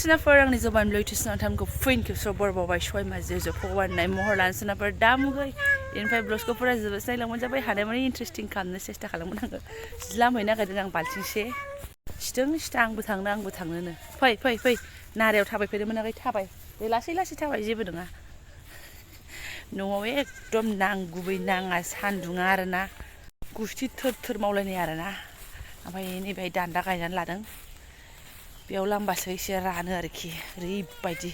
सोनाफोर आंनि जबानब्लग इउटुब थामखौ फैनखौ सबर बावबाय सय माजे भगवान नाय महर लानो सोनाफोर दामुगै इनिफ्राय ब्लग्सखौ फुरा जोबोद नायलांबानो जाबाय हानायमानि इन्टारेस्टिं खालामनो सेस्था खालामगोन आङो लामहैनो नागिरदों आं बाल्थिंसे सिथों आंबो थांनोनो फै नारायाव थाबायफेरनो मोनाखै थाबाय बे लासै थाबाय जेबो नङा न'आव एकदम नांगुबै नाङा सान्दुङा आरोना गुस्थि थोर मावलायनाय आरोना ओमफ्राय नैबे दान्दा गायनानै लादों बेयाव लामबासो एसे रानो आरोखि ओरैबायदि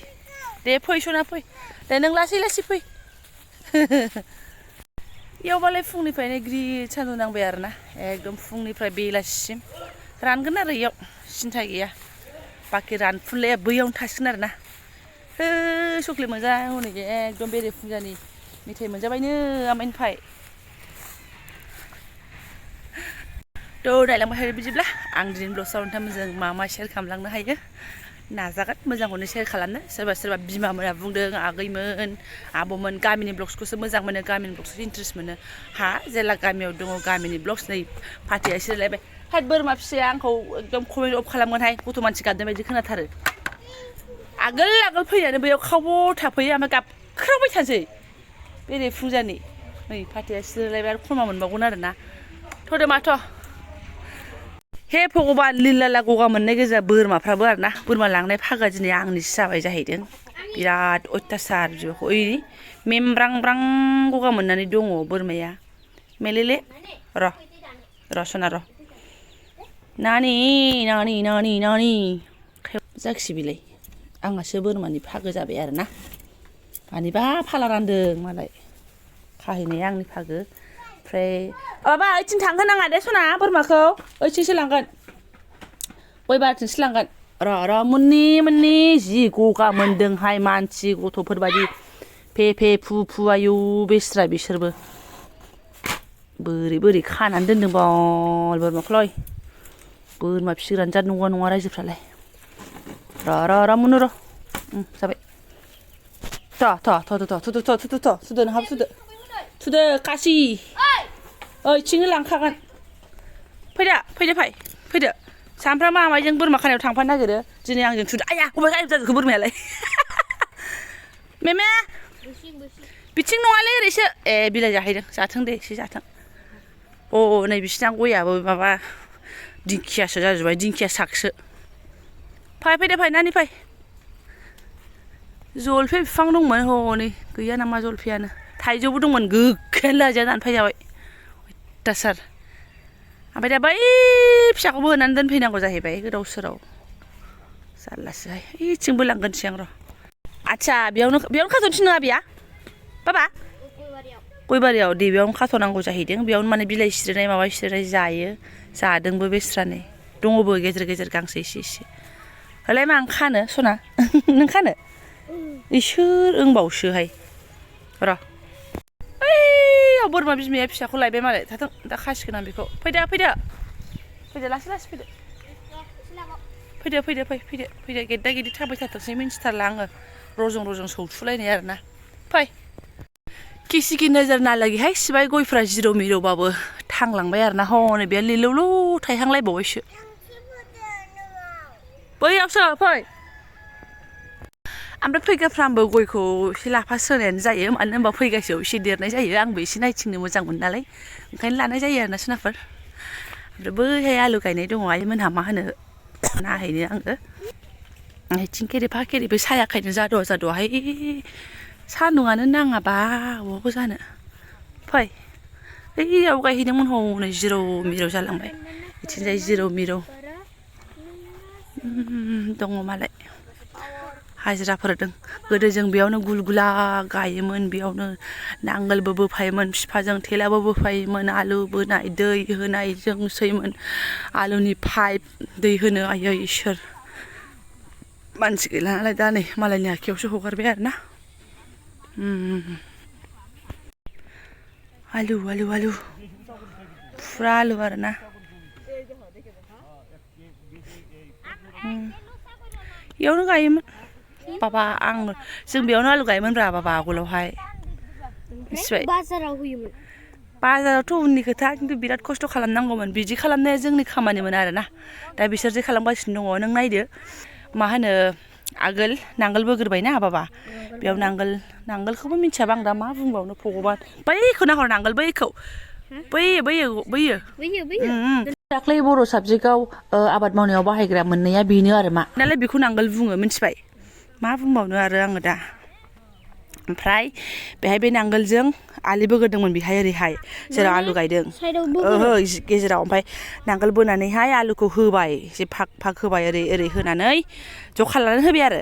दे फै सना फै दे नों लासै फै इयावबालाय फुंनिफ्रायनो ग्रिद सान्दुं नांबाय आरोना एकदम फुंनिफ्राय बेलासिसिम रानगोन आरो इयाव सिन्था गैया बाखि रानफुनलाया बैयावनो थासिगोन आरोना चक्लेट मोनजानाय हनै एकदम बेरे फुंजानि मेथाइ मोनजाबायनो आमाइनिफ्राय नायलांबाय थादो बिदिब्ला आं दिनै ब्लगआव नोंथांमोनजों मा शेयार खालामलांनो हायो नाजागोन मोजांखौनो शेयार खालामनो सोरबा बिमामोना बुंदों आगैमोन आब'मोन गामिनि ब्लग्सखौसो मोजां मोनो गामिनि ब्लग्सखौसो इन्टारेस्ट मोनो जेला गामियाव दङ गामिनि ब्लग्स नै पार्टिया सिरायलायबाय हाय बोरमा फिसाया आंखौ एकदम कमेन्ट अफ खालामगोनहाय गथ' मानसि गाबनाय बायदि खोनाथारो आगोल फैनानै बैयाव खावब थाफैयो ओमफ्राय गाबख्रावबाय थानोसै बेरे फुंजानि नै पार्टिया सिरायलायबाय आरो खरमा मोनबावगोन आरोना थ'दो माथ' हे भगबान लिलाला गगा मोननाय गोजा बोरमाफ्राबो आरोना बोरमा लांनाय फागा दिनै आंनिसो जाबाय जाहैदों बिराद अयथासार बिदिखौ ओइ मेमब्रां गगा मोननानै दङ बोरमाया मेलेले र' सना र' नानि जाखिसै बिलाय आंहासो बोरमानि फागो जाबाय आरोना मानिबा फाला रानदों मालाय खाहैनाया आंनि फागो ओमफ्राय माबा ओइथिं थांहोनाङा दे सना बोरमाखौ ओइथिंसो लांगोन गय बारिथिंसो लांगोन र' मोननि जि गगा मोनदोंहाय मानसि गथ'फोर बायदि फे फु आयु बेस्रा बिसोरबो बोरै खानानै दोनदों बल बोरमाखौलाय बोरमा फिसिग्रानि जाद नङा रायजोफ्रालाय र' मुनु र' जाबाय थुदो नोंहाबो थुदो कासि ओइथिंनो लांखागोन फैदो सामफ्रामबो आमाइजों बोरमा खानायाव थांफानो नागिरो दिनै आंजों थुदो आया अबाय गायब जाजोबखो बोरमायालाय मेमे बिथिं नङालै ओरैसो बिलाइ जाहैदों जाथों दे एसे जाथों नै बिसिना गयाबो माबा दिंखियासो जाजोब्बाय दिंखिया साखसो फैदो नानि फै जलफि बिफां दंमोन हनै गैया नामा जलफियानो थाइजौबो दंमोन गोग्गायानो लाजाया दानफायजाबाय अयथासार ओमफ्राय दा बै फिसाखौबो होनानै दोनफैनांगौ जाहैबाय गोदाव सोराव जारलासोहाय ओइथिंबो लांगोनसै आं र' आदसा बेयावनो खाथ'नोसै नङा बिया बाबा गयबारियाव दे बेयावनो खाथ'नांगौ जाहैदों बेयावनो माने बिलाइ सिरिनाय जादोंबो बेस्रानै दङबो गेजेर गांसो एसे होलाय मा आं खानो सना नों खानो इसोर ओंबावसोहाय र' बोरमा बिमाया फिसाखौ लायबाय मालाय थाथों दा खासिगोन आं बेखौ फैदो लासै फैदो गेद्दा गेद्दि थाबाय थाथोंसै मिन्थिथारला आङो रजं सौथुलायनाय आरोना फै किसिकि नोजोर नालागिहाय सिबाय गयफ्रा जिरौ मिरौबाबो थांलांबाय आरोना हनै बेयो लिलौलौ थायहांलायबावबायसो बैयावसो फै ओमफ्राय फैगाफ्रामबो गयखौ एसे लाफा सोनायानो जायो मानो होनबा फैगासेयाव एसे देरनाय जायो आंबो एसे नायथिंनो मोजां मोनो नालाय ओंखायनो लानाय जायो आरोना सोनाफोर ओमफ्राय बैहाय आलु गायनाय दङ आइमोनहा मा होनो नायहैनो आङो आथिं केरेबो सायाखायनो जाद'हाय सान्दुङानो नाङाबा बबावबो जानो फै ओइयाव गायहैदोंमोन हनै जिरौ मिरौ जालांबाय बिथिंजाय जिरौ मिरौ दङ मालाय हाजिराफोर दं गोदो जों बेयावनो गुलगुला गायोमोन बेयावनो नांगोलबो बोफायोमोन बिफाजों थेलाबो बोफायोमोन आलु बोनाय दै होनाय जोंसैमोन आलुनि पाइप दै होनो आयै इसोर मानसि गैला नालाय दा नै मालायनि आखायावसो हगारबाय आरोना आलु फुरा आलु आरोना बेयावनो गायोमोन बाबा जों बेयावनो आलु गायोमोनब्रा बाबा आगोलावहाय मिथिबाय बाजारावथ' उननि खोथा खिन्थु बिराद खस्थ' खालामनांगौमोन बिदि खालामनाया जोंनि खामानिमोन आरोना दा बिसोर जे खालामगासिनो दङ नों नायदो मा होनो आगोल नांगोल बोग्रोबायना बाबा बेयाव नांगोलखौबो मिथियाबा आं दा मा बुंबावनो भगबान बैखौ नाहर नांगोल बैखौ बैयो दाख्लै बर' साबजेक्टआव आबाद मावनायाव बाहायग्रा मोननाया बेनो आरो मा नालाय बेखौ नांगोल बुङो मिथिबाय मा बुंबावनो आरो आङो दा ओमफ्राय बेहाय बे नांगोलजों आलि बोग्रोदोंमोन बेहाय ओरैहाय जेराव आलु गायदों ओहो गेजेराव ओमफ्राय नांगोल बोनानैहाय आलुखौ होबाय एसे फाग होबाय ओरै होनानै ज' खालामनानै होबाय आरो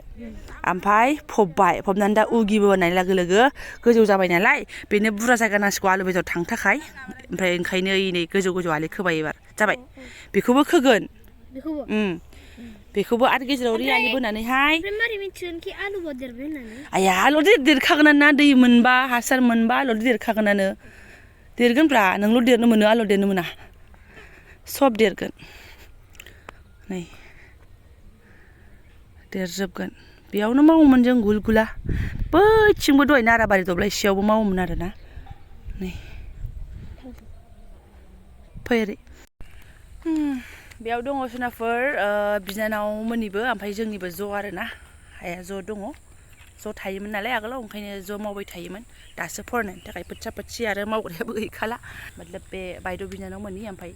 ओमफ्राय फबनानै दा उगिबोनाय लोगो लोगो गोजौ जाबाय नालाय बेनो बुरजा जायगा नांसिगौ आलु बेदर थांनो थाखाय ओमफ्राय ओंखायनो नै गोजौ आलि खोबाय एबार जाबाय बेखौबो खोगोन बेखौबो आरो गेजेराव आलि बोनानैहाय आया आलु देरखागोनानो दै मोनबा हासार मोनबा आलु देरखागोनानो देरगोनब्रा नोंल' देरनो मोनो आलु देरनो मोना सब देरगोन नै देरजोबगोन बेयावनो मावोमोन जों गुला बैथिंबो दहाय नाराबारि दब्लायसेयावबो मावोमोन आरोना नै फै ओरै बेयाव दङ सोनाफोर बिनानावमोननिबो ओमफ्राय जोंनिबो ज' आरोना हाया ज' दङ ज' थायोमोन नालाय आगोलाव ओंखायनो ज' मावबाय थायोमोन दासो फरायनायनि थाखाय फोथि आरो मावग्रायाबो गैखाला मतलब बे बायद' बिनानावमोननि ओमफ्राय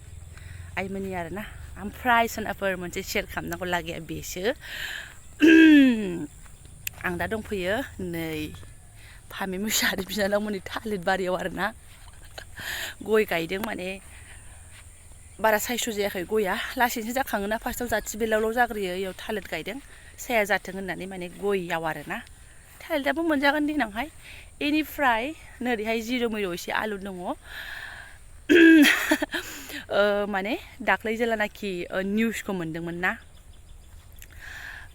आइमोननि आरोना ओमफ्राय सोनाफोर मोनसे शेयार खालामनांगौ लागाया बेसो आं दा दंफैयो नै फामि मुसाहारि बिनानावमोननि थालिर बारियाव आरोना गय गायदों माने बारा साइस' जायाखै गया लासैसो जाखाङोना फार्स्टआव जाथि बेलावल' जाग्रोयो इयाव थालिर गायदों साया जाथों होननानै माने गयाव आरोना थालिराबो मोनजागोन देनांहाय बेनिफ्राय नोरैहाय जिर' मैर' एसे आलु दङ माने दाख्लै जेलानाखि निउसखौ मोन्दोंमोन ना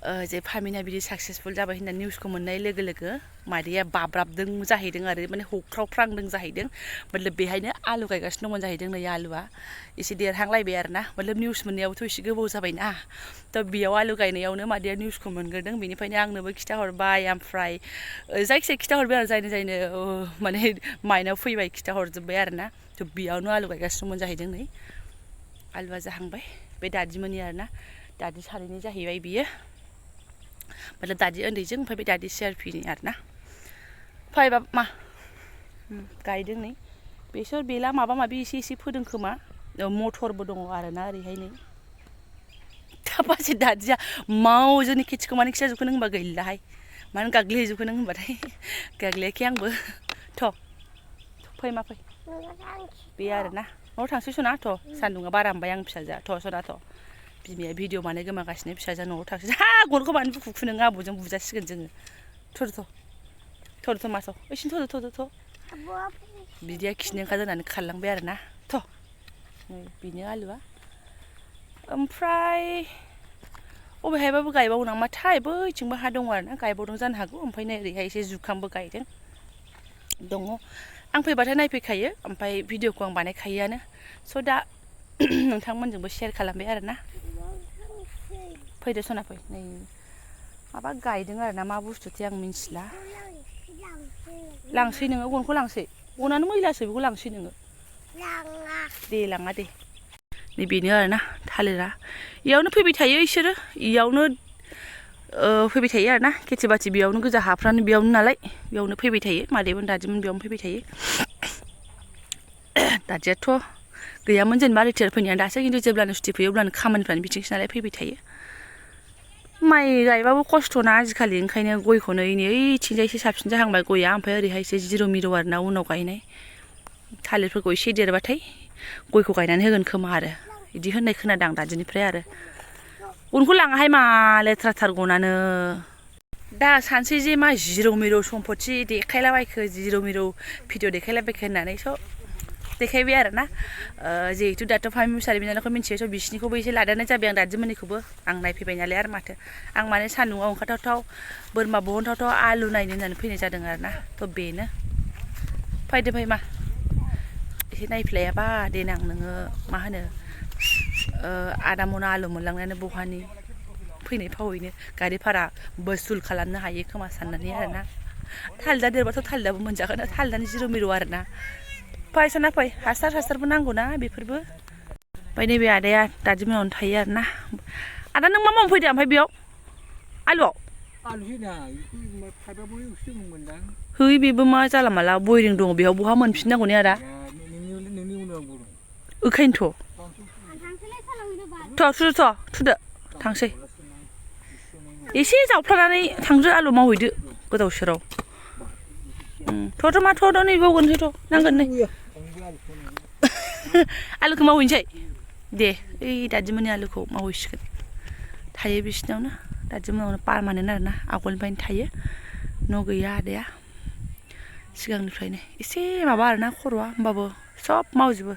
जे फामिना बिदि साक्सेसफुल जाबाय होनना निउसखौ मोननाय लोगो लोगो मादैया बाब्राबदों जाहैदों आरो माने हख्रावफ्रांदों जाहैदों मतलब बेहायनो आलु गायगासिनो दंमोन जाहैदों नै आलुआ एसे देरहांलायबाय आरोना मतलब निउस मोननायावथ' एसे गोबाव जाबायना थ' बेयाव आलु गायनायावनो मादैया निउसखौ मोनग्रोदों बेनिफ्रायनो आंनोबो खिथाहरबाय ओमफ्राय जायखिजाया खिथाहरबाय आरो जायनो माने माइनाव फैबाय खिथाहरजोब्बाय आरोना थ' बेयावनो आलु गायगासिनो दंमोन जाहैदों नै आलुआ जाहांबाय बे दादिमोननि आरोना दादि सानैनि जाहैबाय बियो मतलब दादि उन्दैजों ओमफ्राय बे दादि सिआरपिनि आरोना फैबा मा गायदों नै बेसर बेला माबा माबि एसे फोदों खोमा मथरबो दङ आरोना ओरैहाय नै थाबासो दादिया मावजोंनि खेथिखौ मानो खिथाजोबखो नों होनबा गैलाहाय मानो गाग्लिहैजोबखो नों होनबाथाय गाग्लियाखै आंबो फै मा फै बे आरोना न'आव थांसै सना सान्दुङा बारा मोनबाय आं फिसाजोआ सना बिमाया भिडिअ मानो गोमागासिनो फिसाजोआ न'आव थांसै गनखौ मानो बुखुखु नोङो आब'जों बुजासिगोन जोङो थ'र मासाव ओइसिनो थ'र बिदिया खिनो ओंखार जानानै खारलांबाय आरोना नै बेनो आलुआ ओमफ्राय अबेहायबाबो गायबावो नामाथाय बैथिंबो हा दङ आरोना गायबावदों जानो हागौ ओमफ्राय नै ओरैहाय एसे जुखामबो गायदों दङ आं फैबाथाय नायफैखायो ओमफ्राय भिडिअखौ आं बानायखायोआनो स' दा नोंथांमोनजोंबो शेयार खालामबाय आरोना फैदो सना फै नै माबा गायदों आरोना मा बुस्थुथाय आं मिन्थिला लांसै नोङो गनखौ लांसै गनानो मैलासो बेखौ लांसै नोङो लाङा दे नै बेनो आरोना थालिरा इयावनो फैबाय थायो इसोरो इयावनो फैबाय थायो आरोना खेथि बाथि बेयावनो गोजा हाफ्रानो बेयावनो नालाय बेयावनो फैबाय थायो मादैमोन दादिमोन बेयावनो फैबाय थायो दादियाथ' गैयामोन जेनेबा रिटायार फैनाया दासो खिन्थु जेब्लानो सुटि फैयो अब्लानो खामानिफ्रानो बिथिंसो नालाय फैबाय थायो माइ गायबाबो खस्थ'ना आजिखालि ओंखायनो गयखौनो ओइथिंजायसो साबसिन जाहांबाय गया ओमफ्राय ओरैहायसो जिर' मिर' आरोना उनाव गायनाय थालिरफोरखौ एसे देरबाथाय गयखौ गायनानै होगोन खोमा आरो बिदि होननाय खोनादों आं दादिनिफ्राय आरो गनखौ लाङाहाय मा लेथ्राथार गनानो दा सानसै जे मा जिर' मिर' सम्पति देखायलाबायखो जिर' मिर' भिडिअ देखायलाबायखो होननानै स' देखायबाय आरोना जिहेतु दाथ' फामि मुसाहारि बिनानावखौ मिन्थियो स' बिसिनिखौबो एसे लादेरनाय जाबाय आं दादिमोननिखौबो आं नायफैबाय नालाय आरो माथो आं माने सान्दुङाव ओंखारथावथाव बोरमा बहनथावथाव आलु नायनो होननानै फैनाय जादों आरोना थ' बेनो फैदो फै मा एसे नायफ्लायाबा देनां नोङो मा होनो आदा मना आलु मोनलांनायानो बहानि फैनाय फावैनो गारि भारा बसुल खालामनो हायो खोमा साननानै आरोना थालिदा देरबाथ' थालिदाबो मोनजागोन थालिदानो जिर' मिर' आरोना फै सना फै हासारबो नांगौ ना बेफोरबो ओमफ्राय नैबे आदाया दादिमोनावनो थायो आरोना आदा नों मा मावनो फैदो ओमफ्राय बेयाव आलुआव है बेबो मा जाला माला बयरिं दङ बेयाव बहा मोनफिननांगौ ने आदा ओंखायनोथ' थुदो थांसै एसे जावफ्लानानै थांदो आलु मावहैदो गोदाव सोराव थ' नैबावगोनसैथ' नांगोन नै आलुखौ मावहैनोसै दे ओइ दादिमोननि आलुखौ मावहैसिगोन थायो बिसिनावनो दादिमोनावनो पारमानेन्ट आरोना आगोलनिफ्रायनो थायो न' गैया आदाया सिगांनिफ्रायनो एसे माबा आरोना खर'आ होमबाबो सब मावजोबो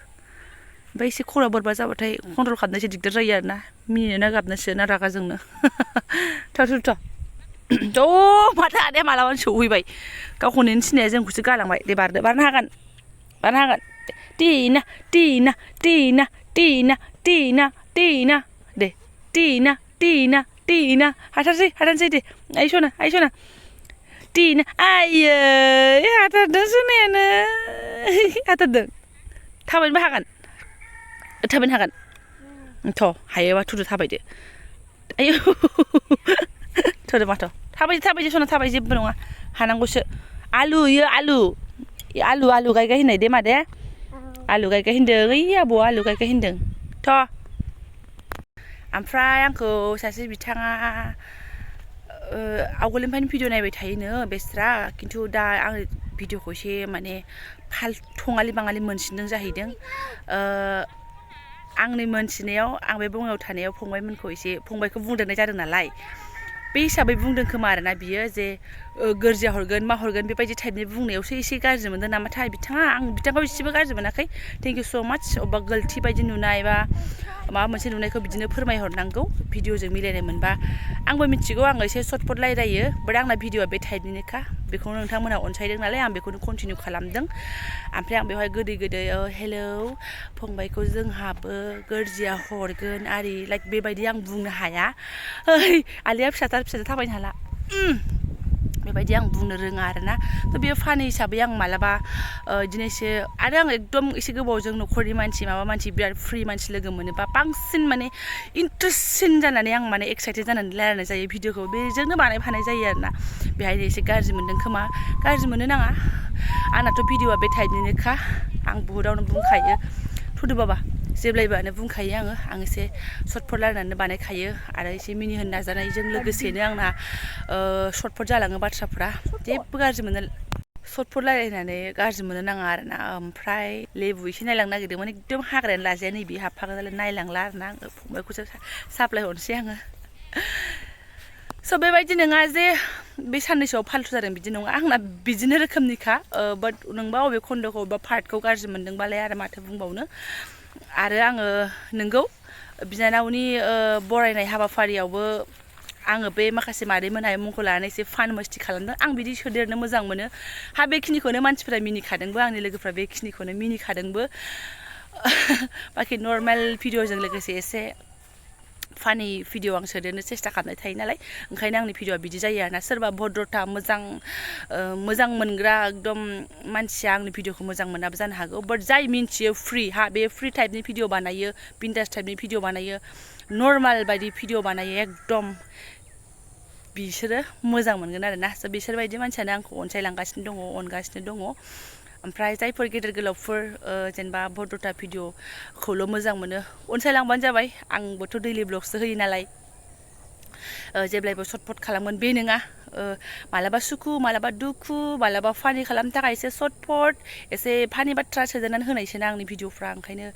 ओमफ्राय एसे खर'आ बोरैबा जाबाथाय कन्ट्रल खालामनो एसे दिगदार जायो आरोना मिनिनो ना गाबनोसो ना रागा जोंनो थ' माथो आदाया मालाबानो सौहैबाय गावखौ नेनो थिननाया जोंखौसो गालांबाय दे बारनो हागोन टिना दे टिना हाथारसै दे आइ सना टिना आयै हाथारदों सोनायानो हाथारदों थाबायनोबो हागोन थ' हायोबा थुदो थाबायदो आयौ थोदो माथ' थाबायदो सना थाबाय जेबो नङा हानांगौसो आलु गायगाय होननाय दे मादे आलु गायगाय होनदों ओइ आबौआ आलु गायगाय होनदों थ' ओमफ्राय आंखौ सासे बिथाङा आवगोलनिफ्रायनो भिडिअ नायबाय थायोनो बेस्रा खिन्थु दा आं भिडिअखौ एसे माने थङालि बाङालि मोनसिनदों जाहैदों आंनि मोनथिनायाव आं बे बङाइयाव थानायाव फंबायखौ बुंदेरनाय जादों नालाय बे हिसाबै बुंदों खोमा आरोना बियो जे गोरजिया हरगोन मा हरगोन बेबायदि टाइपनि बुंनायावसो एसे गाज्रि मोनदों नामाथाय बिथाङा आं बिथांखौ एसेबो गाज्रि मोनाखै थेंक इउ स' माच अबेबा गोलति बायदि नुनाय बा माबा मोनसे नुनायखौ बिदिनो फोरमायहरनांगौ भिडिअजों मिलायनाय मोनबा आंबो मिथिगौ आङो एसे सर्टपट रायलायो बाट आंना भिडिअआ बे टाइपनिनोखा बेखौनो नोंथांमोना अनसायदों नालाय आं बेखौनो कन्टिनिउ खालामदों ओमफ्राय आं बेवहाय गोदै हेलौ फंबायखौ जोंहाबो गोरजिया हरगोन आरि लाइक बेबायदि आं बुंनो हाया आलिया फिसाथार थाबायनो हाला बेबायदि आं बुंनो रोङा आरोना थ' बेयो फानि हिसाबै आं मालाबा बिदिनो एसे आरो आं एकदम एसे गोबावजों न'खरनि मानसि बिराद फ्रि मानसि लोगो मोनोबा बांसिन माने इन्टारेस्टसिन जानानै आं माने एक्साइटेड जानानै रायलायनाय जायो भिडिअखौ बेजोंनो बानायफानाय जायो आरोना बेहायनो एसे गाज्रि मोनदों खोमा गाज्रि मोननो नाङा आंनाथ' भिडिअआ बे टाइपनिनोखा आं बुहुदावनो बुंखायो थुदो बाबा जेब्लायबोआनो बुंखायो आं एसे सर्टपट रायलायनानै बानायखायो आरो एसे मिनिहोनो नाजानायजों लोगोसेनो आंना सर्टपट जालाङो बाथ्राफ्रा जेबो गाज्रि मोनो सर्टपट रायलायनानै गाज्रि मोननो नाङा आरोना ओमफ्राय लेबु एसे नायलांनो नागिरदोंमोन एकदम हाग्रायानो लाजाया नैबे हाबफागोन नालाय नायलांला आरोना फंबायखौसो साप्लाय हरनोसै आङो स' बेबायदि नङा जे बे साननैसोआव फाल्थु जादों बिदि नङा आंना बिदिनो रोखोमनिखा बाट नोंबा अबे खन्द'खौ बा पार्टखौ गाज्रि मोनदोंबालाय आरो माथो बुंबावनो आरो आङो नोंगौ बिनानावनि बरायनाय हाबाफारियावबो आङो बे माखासे मादैमोनहाय मुंखौ लानानै एसे फान मस्ति खालामदों आं बिदि सोदेरनो मोजां मोनो बेखिनिखौनो मानसिफ्रा मिनिखादोंबो आंनि लोगोफ्रा बेखिनिखौनो मिनिखादोंबो बाखि नर्मेल भिडिअजों लोगोसे एसे फानि भिडिअ आं सोदेरनो सेस्था खालामनाय थायो नालाय ओंखायनो आंनि भिडिअआ बिदि जायो आरोना सोरबा भद्रथा मोजां मोनग्रा एकदम मानसिया आंनि भिडिअखौ मोजां मोनाबो जानो हागौ बाट जाय मिन्थियो बे फ्रि टाइपनि भिडिअ बानायो बिन्दास टाइपनि भिडिअ बानायो नर्माल बायदि भिडिअ बानायो एकदम बिसोरो मोजां मोनगोन आरोना स' बिसोरबायदि मानसियानो आंखौ अनगासिनो दङ ओमफ्राय जायफोर गेदेर गोलावफोर जेनेबा भद्रथा भिडिअखौल' मोजां मोनो अनसायलांबानो जाबाय आंबोथ' दैलि ब्लगसो होयो नालाय जेब्लायबो सर्टपट खालामगोन बे नङा मालाबा सुखु मालाबा दुखु मालाबा फानि खालामनो थाखाय एसे सर्टपट एसे फानि बाथ्रा सोदेरनानै होनायसोना आंनि भिडिअफ्रा ओंखायनो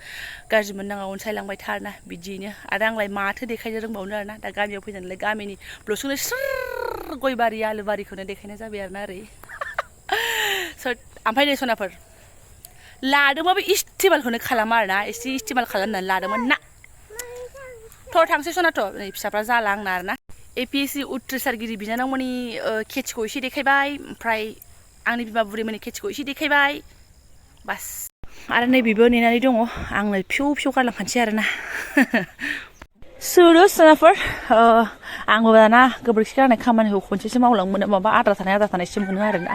गाज्रि मोननाङा अनसायलांबाय था आरोना बिदियैनो आरो आंलाय माथो देखायनो रोंबावनो आरोना दा गामियाव फैनानैलाय गामिनि ब्लगसखौनो स्र गयबारि आलुबारिखौनो देखायनाय जाबाय आरोना ओरै ओमफ्राय नै सनाफोर लादोंबाबो इस्टिमालखौनो खालामा आरोना एसे इस्टिमाल खालामनानै लादोंमोन ना थ' थांसै सनाथ' नै फिसाफ्रा जाला आंना आरोना APSC उथ्रिसारगिरि बिनानावमोननि खेथिखौ एसे देखायबाय ओमफ्राय आंनि बिमा बुरैमोननि खेथिखौ एसे देखायबाय बास आरो नै बेबो नेनानै दङ आंनो फिउ गारलांखानोसै आरोना सुरु सोनाफोर आंबो दाना गोबोरखि गारनाय खामानिखौ खनसेसो मावलांनो माबा आद्रा थानायसो मोनो आरोना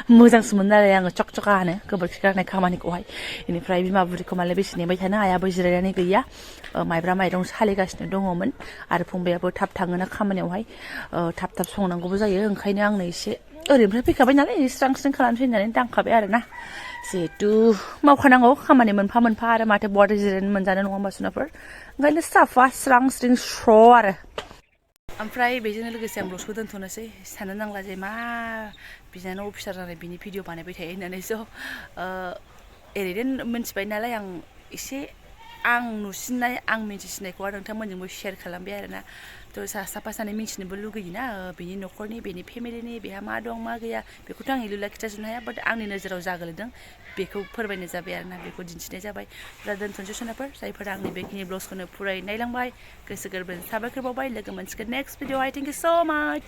मोजांसो मोनो आरो आङो चकचकानो गोबोरखि गारनाय खामानिखौहाय बेनिफ्राय बिमा बुरिखौ मालाय बेसे नेबाय थानो आयाबो जिरायनानै गैया माइब्रा माइरं सालिगासिनो दङमोन आरो फंबायाबो थाब थाङोना खामानियावहाय थाब संनांगौबो जायो ओंखायनो आंनो एसे ओरैनिफ्राय फैखाबाय नालाय स्रां खालामसै होननानै दांखाबाय आरोना जिहेतु मावखानांगौ खामानि मोनफा मोनफा आरो माथो बहाथो जिरायनो मोनजानो नङा होमबा सुनाफोर ओंखायनो साफा स्रां स्रिं स्र' आरो ओमफ्राय बेजोंनो लोगोसे आं ब्लगखौ दोनथ'नोसै साननो नांला जे मा बिनानाव अफिसार जानाय बिनि भिडिअ बानायबाय थायो होननानै स' ओरैनो मिन्थिबाय नालाय आं एसे आं नुसिननाय आं मिन्थिसिननायखौ आरो नोंथांमोनजोंबो शेयार खालामबाय आरोना थ' साफा सानै मिन्थिनोबो लुगैयोना बेनि न'खरनि बेनि फेमिलिनि बेहा मा दं मा गैया बेखौथ' आं इलुला खिथाजोबनो हाया बाट आंनि नोजोराव जागोलैदों बेखौ फोरमायनाय जाबाय आरोना बेखौ दिन्थिनाय जाबाय दा दोनथ'नोसै सोनाफोर जायफोरा आंनि बेखिनि ब्लग्सखौनो फुरायै नायलांबाय गोसो गोरबोजों साबायखर बावबाय लोगो मोनसिगोन नेक्स्ट भिडिअ थेंक इउ स' माच